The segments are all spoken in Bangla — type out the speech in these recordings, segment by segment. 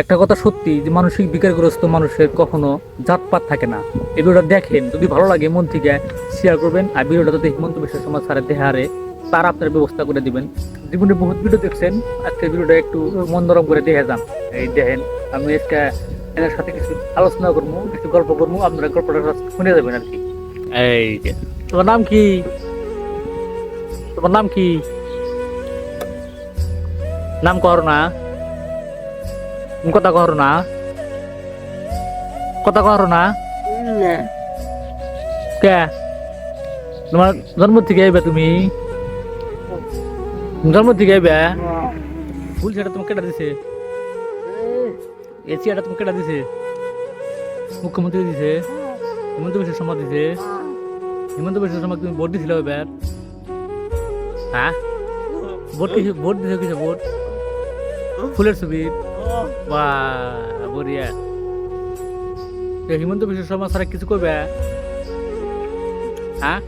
একটা কথা সত্যি যে মানসিক বিকারগ্রস্ত মানুষের কখনো জাতপাত থাকে না। এই ভিডিওটা দেখেন, যদি ভালো লাগে মন থেকে শেয়ার করবেন। আর ভিডিওটা যদি হিমন্ত বিশ্ব শর্মা স্যারের দেহারে তার আপনার ব্যবস্থা করে দিবেন। জীবনে বহুত ভিডিও দেখছেন, আজকে ভিডিওটা একটু মন নরম করে দেখে যান। এই দেখেন, আমি আজকে এদের সাথে কিছু আলোচনা করবো, কিছু গল্প করবো, আপনারা গল্পটা শুনে যাবেন আর কি। এই যে, তোমার নাম কি? তোমার নাম কি? নাম কর না, কথা কর না, কথা কর না। না কে তোমার জন্ম থেকে আইবে? তুমি জন্ম থেকে আইবে? ফুল সেটা তোমাকে কেটা দিছে? এসি এটা তোমাকে কেটা দিছে? মুখ্যমন্ত্রী দিছে? হিমন্ত বিশ্ব শর্মা দিছে? হিমন্ত বিশ্ব শর্মা তুমি ভোট দিছিল এবার? হ্যাঁ, ভোট কিছু ভোট দিছে? কিছু ভোট ফুলের ছবি? বাহ, বঢ়িয়া। হিমন্ত বিশ্ব শর্মা স্যার কিছু করবে? হ্যাঁ,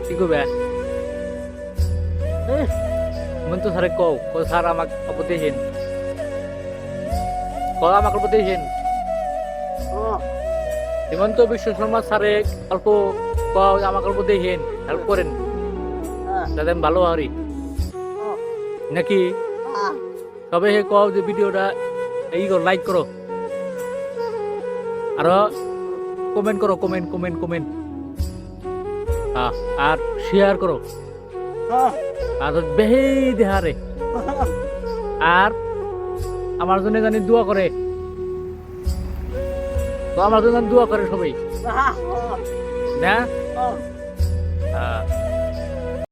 কি করবে? হিমন্ত স্যারে কও, স্যার আমাকে প্রতিহীন, আমাকে প্রতিহীন। হিমন্ত বিশ্ব শর্মা স্যারে অল্প আমাকে প্রতিহীন হেল্প করেন যাতে আমি ভালো হারি নাকি? তবে হে কও যে ভিডিওটা এই করো, লাইক করো, আর কমেন্ট করো, কমেন্ট কমেন্ট কমেন্ট, আর শেয়ার করো, আর বেহি দেহারে, আর আমার জন্য জানি দোয়া করে। তো আমার জন্য দোয়া করে সবাই না?